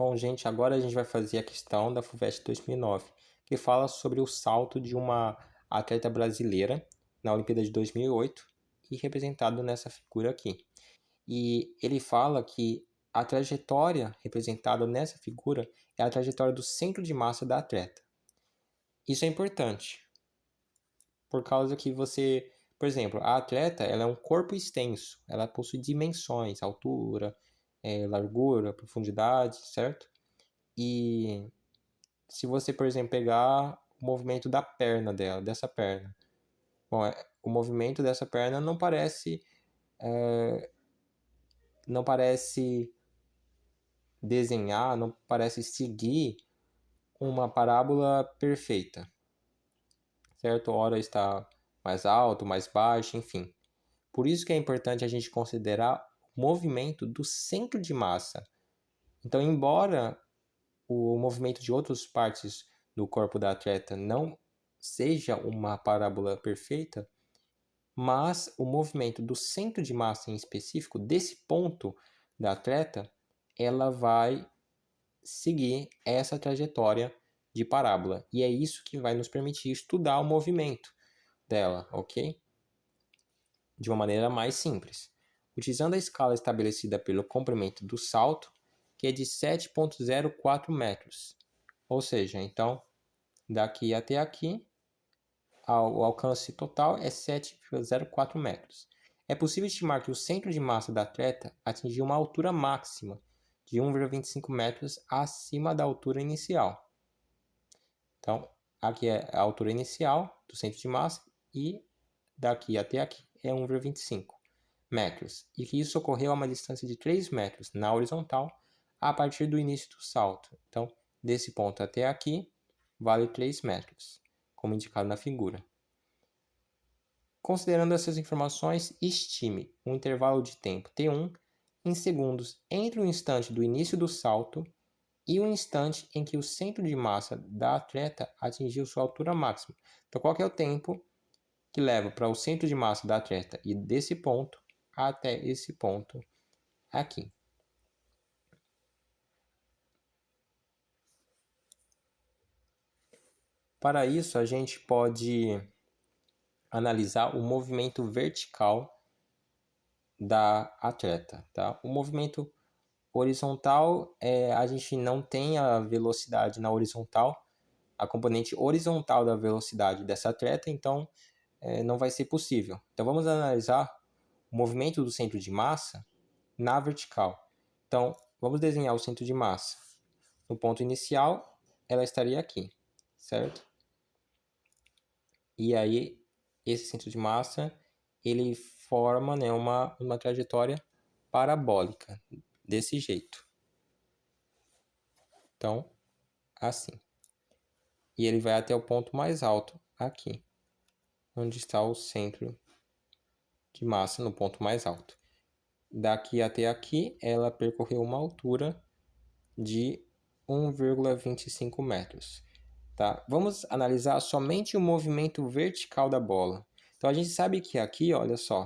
Bom, gente, agora a gente vai fazer a questão da FUVEST 2009, que fala sobre o salto de uma atleta brasileira na Olimpíada de 2008 e representado nessa figura aqui. E ele fala que a trajetória representada nessa figura é a trajetória do centro de massa da atleta. Isso é importante, por causa que você, por exemplo, a atleta ela é um corpo extenso, ela possui dimensões, altura, largura, profundidade, certo? E se você, por exemplo, pegar o movimento da perna dela, dessa perna, bom, o movimento dessa perna não parece desenhar, não parece seguir uma parábola perfeita, certo? Ora está mais alto, mais baixo, enfim. Por isso que é importante a gente considerar o movimento do centro de massa. Então, embora o movimento de outras partes do corpo da atleta não seja uma parábola perfeita, mas o movimento do centro de massa em específico, desse ponto da atleta, ela vai seguir essa trajetória de parábola. E é isso que vai nos permitir estudar o movimento dela, ok? De uma maneira mais simples. Utilizando a escala estabelecida pelo comprimento do salto, que é de 7,04 metros. Ou seja, então, daqui até aqui, o alcance total é 7,04 metros. É possível estimar que o centro de massa da atleta atingiu uma altura máxima de 1,25 metros acima da altura inicial. Então, aqui é a altura inicial do centro de massa e daqui até aqui é 1,25 metros. E que isso ocorreu a uma distância de 3 metros na horizontal a partir do início do salto. Então, desse ponto até aqui, vale 3 metros, como indicado na figura. Considerando essas informações, estime um intervalo de tempo T1 em segundos entre o instante do início do salto e o instante em que o centro de massa da atleta atingiu sua altura máxima. Então, qual que é o tempo que leva para o centro de massa da atleta e desse ponto até esse ponto aqui? Para isso, a gente pode analisar o movimento vertical da atleta, tá? O movimento horizontal, a gente não tem a velocidade na horizontal, a componente horizontal da velocidade dessa atleta, então não vai ser possível. Então vamos analisar o movimento do centro de massa na vertical. Então vamos desenhar o centro de massa. No ponto inicial, ela estaria aqui, certo? E aí esse centro de massa ele forma, né, uma trajetória parabólica desse jeito. Então, assim. E ele vai até o ponto mais alto aqui, onde está o centro de massa no ponto mais alto. Daqui até aqui, ela percorreu uma altura de 1,25 metros. Tá? Vamos analisar somente o movimento vertical da bola. Então a gente sabe que aqui, olha só,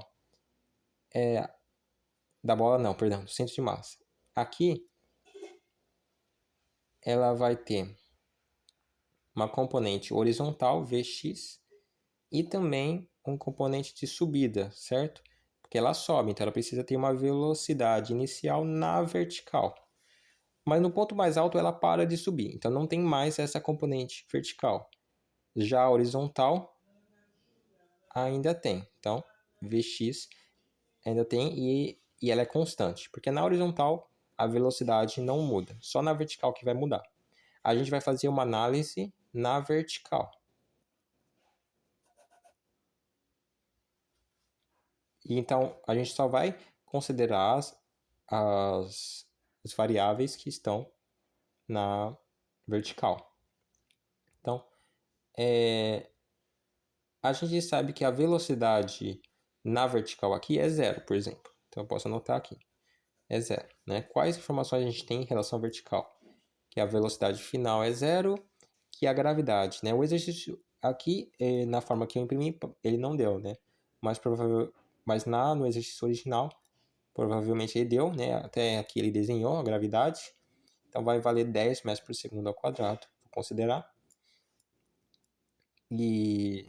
da bola não, perdão, do centro de massa. Aqui ela vai ter uma componente horizontal, Vx, e também um componente de subida, certo? Porque ela sobe, então ela precisa ter uma velocidade inicial na vertical. Mas no ponto mais alto ela para de subir, então não tem mais essa componente vertical. Já a horizontal ainda tem, então Vx ainda tem e ela é constante, porque na horizontal a velocidade não muda, só na vertical que vai mudar. A gente vai fazer uma análise na vertical. E então a gente só vai considerar as variáveis que estão na vertical. Então, a gente sabe que a velocidade na vertical aqui é zero, por exemplo. Então eu posso anotar aqui. É zero. Né? Quais informações a gente tem em relação à vertical? Que a velocidade final é zero, que a gravidade. Né? O exercício aqui, na forma que eu imprimi, ele não deu, né? Mas no exercício original, provavelmente ele deu, né? Até aqui ele desenhou a gravidade. Então vai valer 10 metros por segundo ao quadrado, vou considerar. E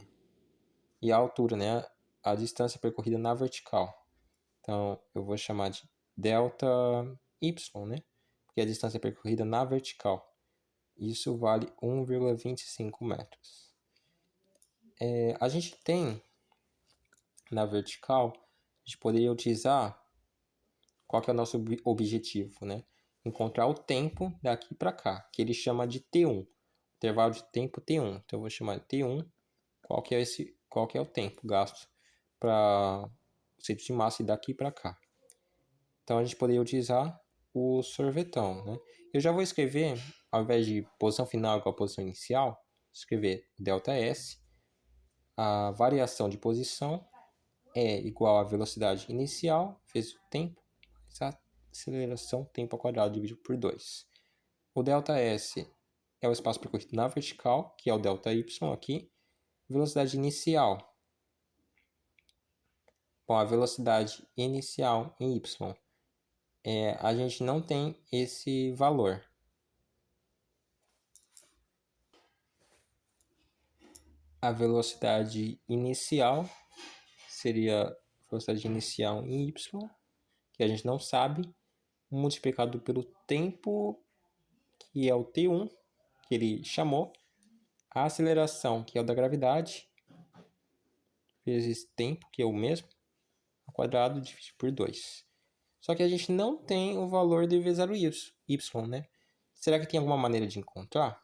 a altura, né? A distância percorrida na vertical. Então eu vou chamar de delta y, né? Porque é a distância percorrida na vertical. Isso vale 1,25 metros. A gente tem na vertical, a gente poderia utilizar qual que é o nosso objetivo, né? Encontrar o tempo daqui para cá, que ele chama de T1, intervalo de tempo T1. Então eu vou chamar de T1, qual que é o tempo gasto para o centro de massa daqui para cá. Então a gente poderia utilizar o sorvetão, né? Eu já vou escrever, ao invés de posição final igual a posição inicial, escrever ΔS, a variação de posição é igual à velocidade inicial vezes o tempo, mais a aceleração tempo ao quadrado dividido por 2. O ΔS é o espaço percorrido na vertical, que é o ΔY aqui. Velocidade inicial. Bom, a velocidade inicial em Y. A gente não tem esse valor. A velocidade inicial seria a velocidade inicial em Y, que a gente não sabe, multiplicado pelo tempo, que é o T1, que ele chamou, a aceleração, que é o da gravidade, vezes tempo, que é o mesmo, ao quadrado, dividido por 2. Só que a gente não tem o valor de V0y, né? Será que tem alguma maneira de encontrar?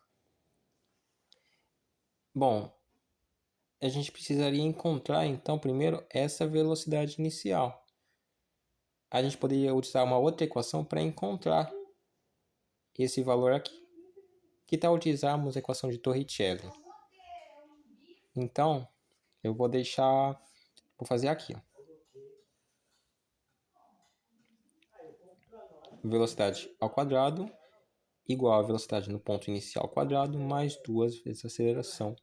Bom, a gente precisaria encontrar, então, primeiro, essa velocidade inicial. A gente poderia utilizar uma outra equação para encontrar esse valor aqui. Que tal utilizarmos a equação de Torricelli? Então, eu vou fazer aqui, ó. Velocidade ao quadrado igual a velocidade no ponto inicial ao quadrado mais 2 vezes a aceleração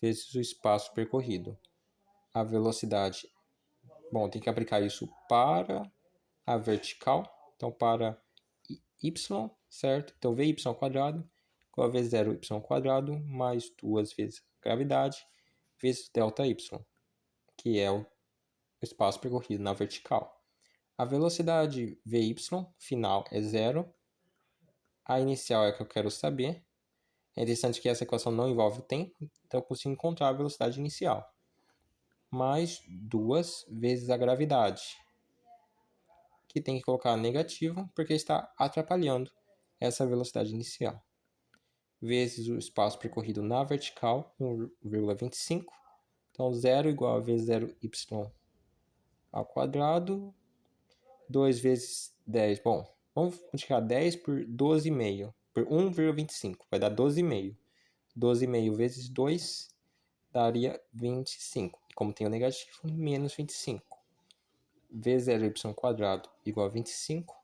vezes o espaço percorrido. A velocidade, bom, tem que aplicar isso para a vertical, então para y, certo? Então Vy ao quadrado igual a V0y ao quadrado mais 2 vezes a gravidade vezes ΔY, que é o espaço percorrido na vertical. A velocidade Vy final é 0. A inicial é a que eu quero saber. É interessante que essa equação não envolve o tempo, então eu consigo encontrar a velocidade inicial. Mais 2 vezes a gravidade, que tem que colocar negativo, porque está atrapalhando essa velocidade inicial. Vezes o espaço percorrido na vertical, 1,25. Então, 0 igual a V0y ao quadrado. 2 vezes 10. Bom, vamos multiplicar 10 por 12,5. Por 1,25. Vai dar 12,5. 12,5 vezes 2 daria 25. E como tem o negativo, menos 25. V0y² igual a 25.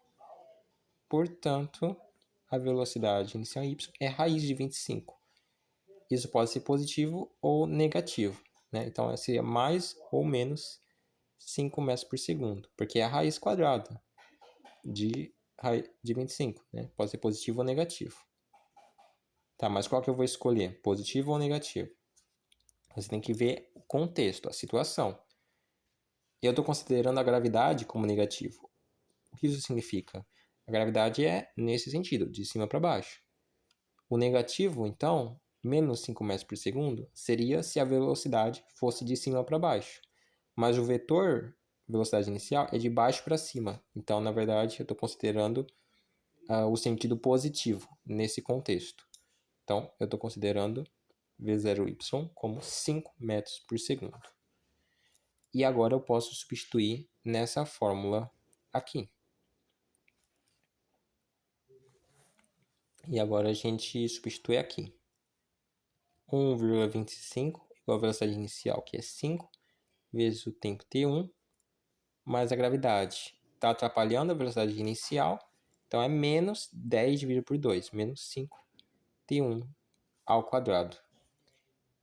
Portanto, a velocidade inicial em y é raiz de 25. Isso pode ser positivo ou negativo, né? Então, seria mais ou menos 5 metros por segundo, porque é a raiz quadrada de 25, né? Pode ser positivo ou negativo. Tá, mas qual que eu vou escolher? Positivo ou negativo? Você tem que ver o contexto, a situação. Eu estou considerando a gravidade como negativo. O que isso significa? A gravidade é nesse sentido, de cima para baixo. O negativo, então, menos 5 metros por segundo, seria se a velocidade fosse de cima para baixo. Mas o vetor velocidade inicial é de baixo para cima. Então, na verdade, eu estou considerando o sentido positivo nesse contexto. Então, eu estou considerando V0y como 5 metros por segundo. E agora eu posso substituir nessa fórmula aqui. E agora a gente substitui aqui. 1,25 igual a velocidade inicial, que é 5, vezes o tempo T1, mais a gravidade. Está atrapalhando a velocidade inicial, então é menos 10 dividido por 2, menos 5 T1 ao quadrado.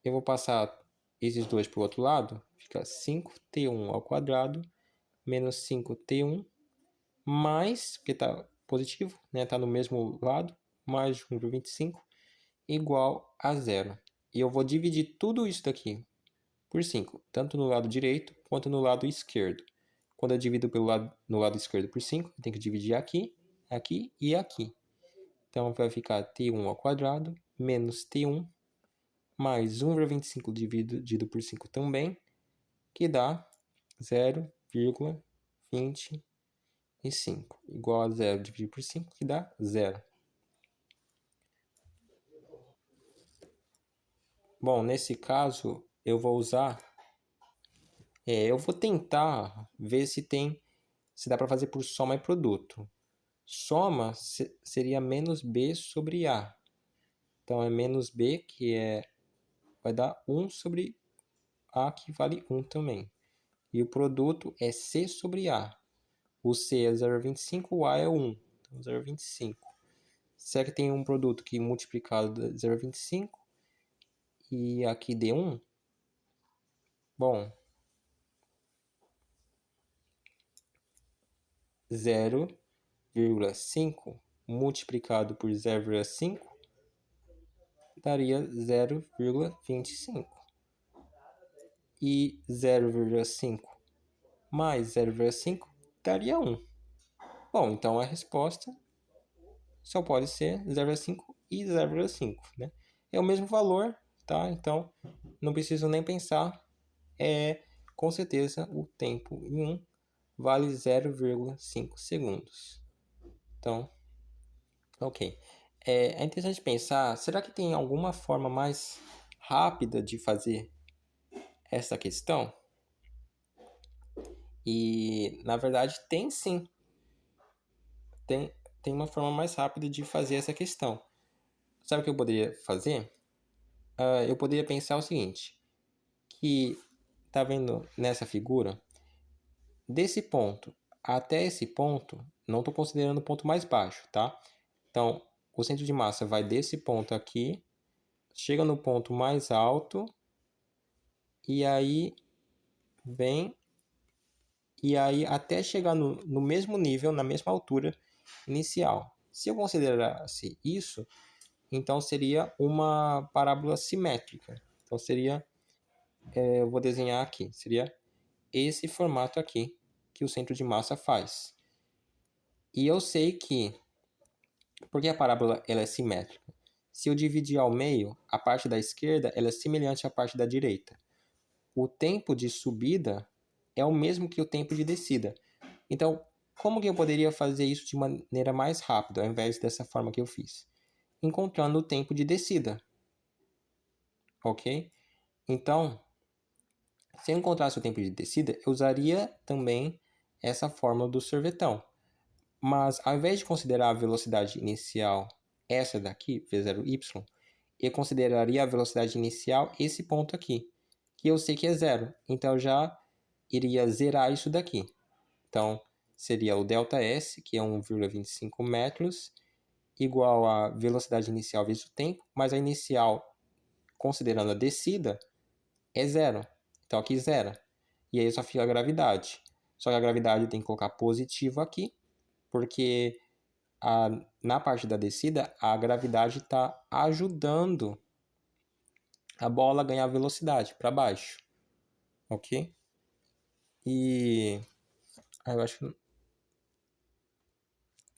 Eu vou passar esses dois para o outro lado, fica 5T1 ao quadrado, menos 5T1, mais, porque está positivo, né? Está no mesmo lado, mais 1,25 igual a 0. E eu vou dividir tudo isso daqui por 5, tanto no lado direito quanto no lado esquerdo. Quando eu divido no lado esquerdo por 5, eu tenho que dividir aqui, aqui e aqui. Então vai ficar t1 ao quadrado menos t1 mais 1,25 dividido por 5 também, que dá 0,25 igual a 0 dividido por 5, que dá 0. Bom, nesse caso eu vou usar, eu vou tentar ver se dá para fazer por soma e produto. Soma seria menos b sobre a. Então é menos b, que vai dar 1 sobre a, que vale 1 também. E o produto é c sobre a. O c é 0,25, o a é 1. Então 0,25. Será que tem um produto que multiplicado dá 0,25 e aqui dê 1? Bom, 0,5 multiplicado por 0,5 daria 0,25. E 0,5 mais 0,5 daria 1. Bom, então a resposta só pode ser 0,5 e 0,5, né? É o mesmo valor, tá? Então não preciso nem pensar. Com certeza o tempo em 1 vale 0,5 segundos. Então, ok. É interessante pensar, será que tem alguma forma mais rápida de fazer essa questão? E, na verdade, tem sim. Tem uma forma mais rápida de fazer essa questão. Sabe o que eu poderia fazer? Eu poderia pensar o seguinte, que tá vendo nessa figura, desse ponto até esse ponto, não estou considerando o ponto mais baixo, tá? Então, o centro de massa vai desse ponto aqui, chega no ponto mais alto, e aí vem, e aí até chegar no mesmo nível, na mesma altura inicial. Se eu considerasse isso, então seria uma parábola simétrica. Então seria, eu vou desenhar aqui, seria esse formato aqui que o centro de massa faz. E eu sei que, porque a parábola ela é simétrica, se eu dividir ao meio, a parte da esquerda ela é semelhante à parte da direita. O tempo de subida é o mesmo que o tempo de descida. Então, como que eu poderia fazer isso de maneira mais rápida, ao invés dessa forma que eu fiz? Encontrando o tempo de descida. Ok? Então, se eu encontrasse o tempo de descida, eu usaria também essa fórmula do sorvetão. Mas, ao invés de considerar a velocidade inicial, essa daqui, v0y, eu consideraria a velocidade inicial esse ponto aqui, que eu sei que é zero. Então, eu já iria zerar isso daqui. Então, seria o ΔS, que é 1,25 metros, igual a velocidade inicial vezes o tempo, mas a inicial, considerando a descida, é zero. Então, aqui zero. E aí só fica a gravidade. Só que a gravidade tem que colocar positivo aqui, porque na parte da descida, a gravidade está ajudando a bola a ganhar velocidade para baixo. Ok? E eu acho que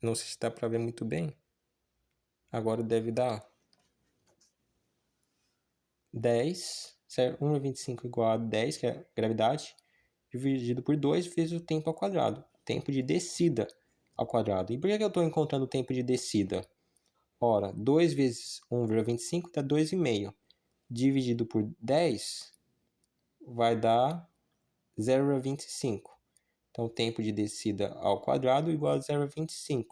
não sei se dá para ver muito bem. Agora deve dar 10, certo? 1,25 igual a 10, que é a gravidade, dividido por 2 vezes o tempo ao quadrado. Tempo de descida ao quadrado. E por que eu estou encontrando o tempo de descida? Ora, 2 vezes 1,25 dá 2,5. Dividido por 10 vai dar 0,25. Então, o tempo de descida ao quadrado igual a 0,25.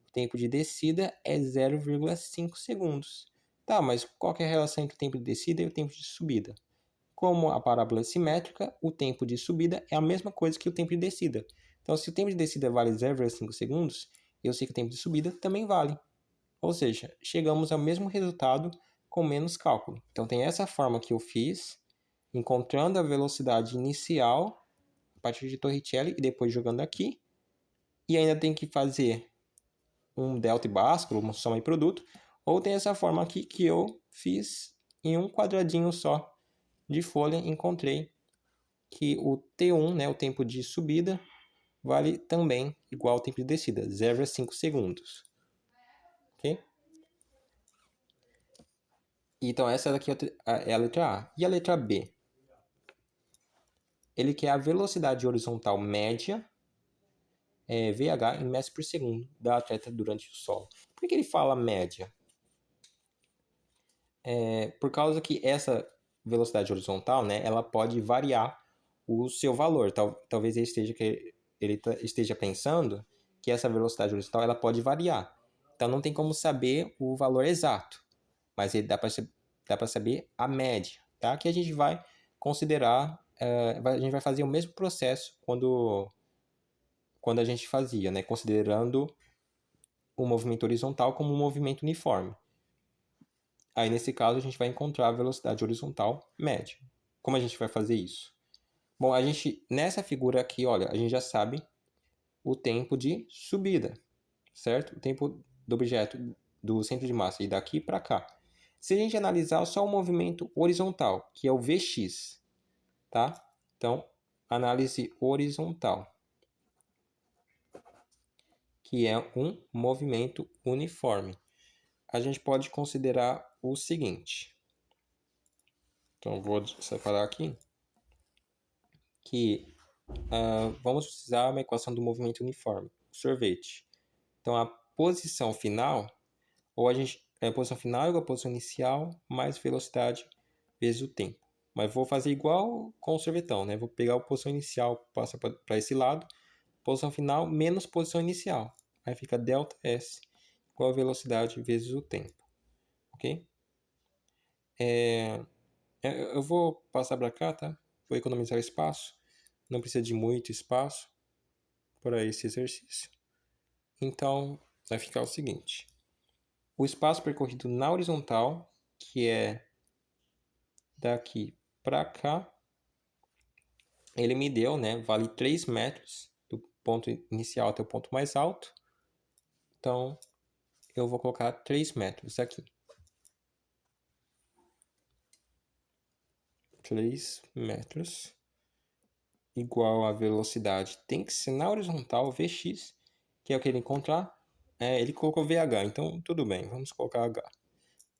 O tempo de descida é 0,5 segundos. Tá, mas qual que é a relação entre o tempo de descida e o tempo de subida? Como a parábola é simétrica, o tempo de subida é a mesma coisa que o tempo de descida. Então, se o tempo de descida vale 0,5 segundos, eu sei que o tempo de subida também vale. Ou seja, chegamos ao mesmo resultado com menos cálculo. Então, tem essa forma que eu fiz, encontrando a velocidade inicial a partir de Torricelli e depois jogando aqui. E ainda tem que fazer um delta e báscula, uma soma e produto, ou tem essa forma aqui que eu fiz em um quadradinho só de folha, encontrei que o T1, né, o tempo de subida, vale também igual ao tempo de descida, 0,5 segundos. Ok? Então essa daqui é a letra A. E a letra B? Ele quer a velocidade horizontal média, VH, em metros por segundo, da atleta durante o solo. Por que ele fala média? Por causa que essa velocidade horizontal, né, ela pode variar o seu valor. Talvez ele esteja pensando que essa velocidade horizontal ela pode variar. Então não tem como saber o valor exato, mas dá para saber a média, tá? Que a gente vai considerar, a gente vai fazer o mesmo processo quando a gente fazia, né? Considerando o movimento horizontal como um movimento uniforme. Aí, nesse caso, a gente vai encontrar a velocidade horizontal média. Como a gente vai fazer isso? Bom, nessa figura aqui, olha, a gente já sabe o tempo de subida, certo? O tempo do objeto do centro de massa e daqui para cá. Se a gente analisar só o movimento horizontal, que é o Vx, tá? Então, análise horizontal, que é um movimento uniforme. A gente pode considerar o seguinte. Então, vou separar aqui. Que vamos precisar uma equação do movimento uniforme, sorvete. Então, a posição final, a posição final é igual a posição inicial mais velocidade vezes o tempo. Mas vou fazer igual com o sorvetão, né? Vou pegar a posição inicial, passa para esse lado, posição final menos posição inicial. Aí fica delta S igual a velocidade vezes o tempo, ok? Eu vou passar para cá, tá? Vou economizar espaço. Não precisa de muito espaço para esse exercício. Então, vai ficar o seguinte. O espaço percorrido na horizontal, que é daqui para cá, ele me deu, né? Vale 3 metros do ponto inicial até o ponto mais alto. Então, eu vou colocar 3 metros aqui. 3 metros igual a velocidade tem que ser na horizontal, Vx, que é o que ele encontrar. Ele colocou VH, então tudo bem, vamos colocar H.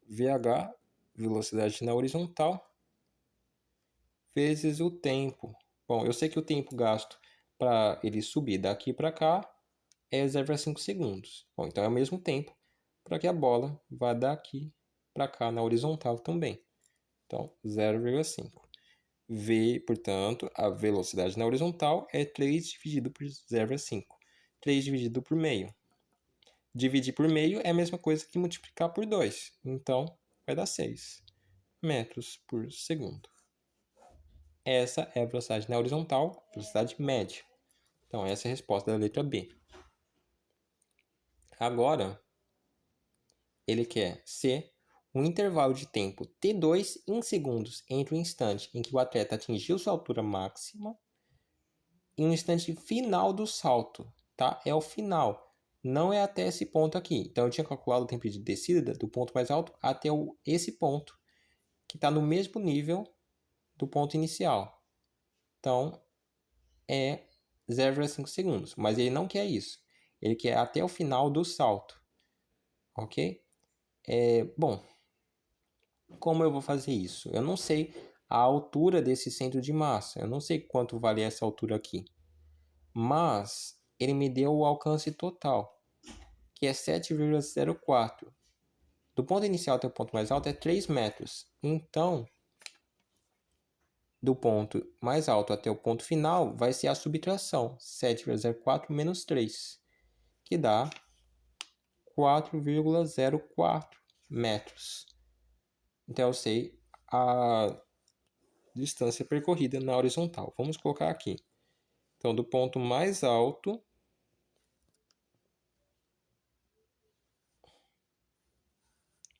VH, velocidade na horizontal, vezes o tempo. Bom, eu sei que o tempo gasto para ele subir daqui para cá é 0,5 segundos. Bom, então é o mesmo tempo para que a bola vá daqui para cá na horizontal também. Então, 0,5. Portanto, a velocidade na horizontal é 3 dividido por 0,5. 3 dividido por meio. Dividir por meio é a mesma coisa que multiplicar por 2. Então, vai dar 6 metros por segundo. Essa é a velocidade na horizontal, velocidade média. Então, essa é a resposta da letra B. Agora, ele quer C, um intervalo de tempo T2 em segundos entre o instante em que o atleta atingiu sua altura máxima e o instante final do salto, tá? É o final, não é até esse ponto aqui. Então, eu tinha calculado o tempo de descida do ponto mais alto até esse ponto, que está no mesmo nível do ponto inicial. Então, é 0,5 segundos, mas ele não quer isso. Ele quer até o final do salto, ok? Bom, como eu vou fazer isso? Eu não sei a altura desse centro de massa, eu não sei quanto vale essa altura aqui, mas ele me deu o alcance total, que é 7,04. Do ponto inicial até o ponto mais alto é 3 metros. Então, do ponto mais alto até o ponto final vai ser a subtração, 7,04 menos 3, que dá 4,04 metros. Então, eu sei a distância percorrida na horizontal. Vamos colocar aqui. Então, do ponto mais alto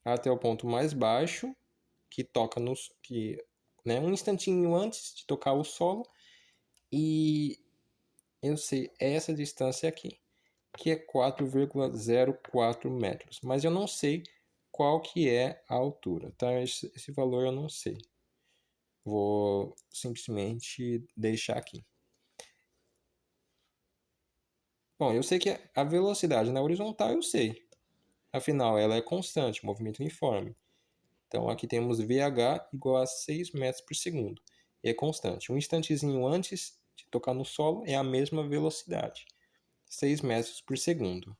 até o ponto mais baixo, que toca um instantinho antes de tocar o solo, e eu sei essa distância aqui, que é 4,04 metros. Mas eu não sei qual que é a altura, tá? Esse valor eu não sei. Vou simplesmente deixar aqui. Bom, eu sei que a velocidade na horizontal eu sei. Afinal, ela é constante, movimento uniforme. Então, aqui temos VH igual a 6 metros por segundo. E é constante. Um instantezinho antes de tocar no solo é a mesma velocidade. 6 metros por segundo.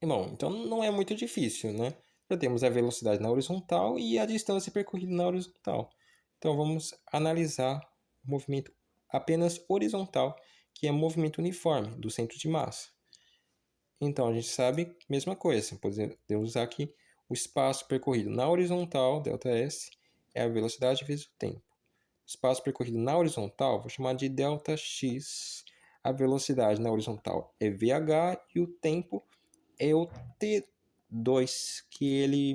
E, bom, então não é muito difícil, né? Já temos a velocidade na horizontal e a distância percorrida na horizontal. Então, vamos analisar o movimento apenas horizontal, que é movimento uniforme do centro de massa. Então, a gente sabe, mesma coisa, podemos usar aqui o espaço percorrido na horizontal, ΔS, é a velocidade vezes o tempo. O espaço percorrido na horizontal, vou chamar de ΔX. A velocidade na horizontal é VH e o tempo é o T2 que ele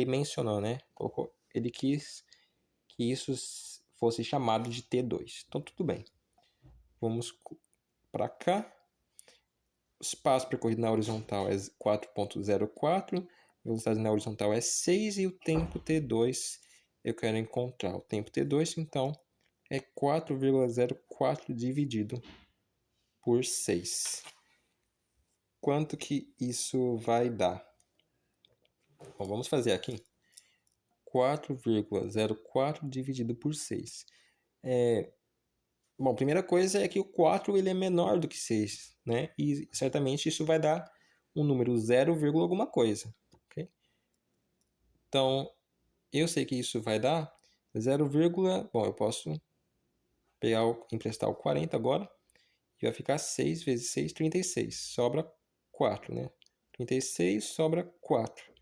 mencionou, né? Ele quis que isso fosse chamado de T2. Então, tudo bem. Vamos para cá. O espaço percorrido na horizontal é 4,04, a velocidade na horizontal é 6 e o tempo T2 eu quero encontrar. O tempo T2, então, é 4,04 dividido por 6. Quanto que isso vai dar? Bom, vamos fazer aqui. 4,04 dividido por 6. Bom, primeira coisa é que o 4 ele é menor do que 6, né? E certamente isso vai dar um número 0, alguma coisa. Okay? Então, eu sei que isso vai dar 0, bom, eu posso emprestar o 40 agora. E vai ficar 6 vezes 6, 36. Sobra 4, né? 36 sobra 4.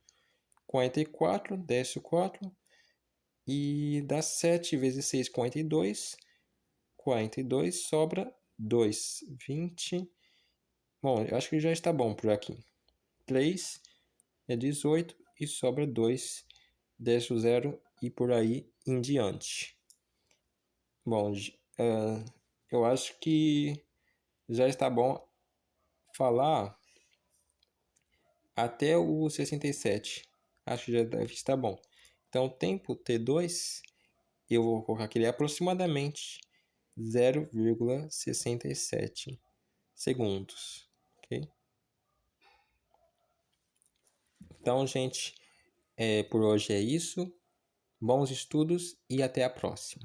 44, desce o 4. E dá 7 vezes 6, 42. 42 sobra 2. 20. Bom, eu acho que já está bom por aqui. 3 é 18 e sobra 2. Desce o 0 e por aí em diante. Bom, eu acho que já está bom falar até o 67. Acho que já deve estar bom. Então, o tempo T2, eu vou colocar aqui aproximadamente 0,67 segundos. Ok? Então, gente, por hoje é isso. Bons estudos e até a próxima.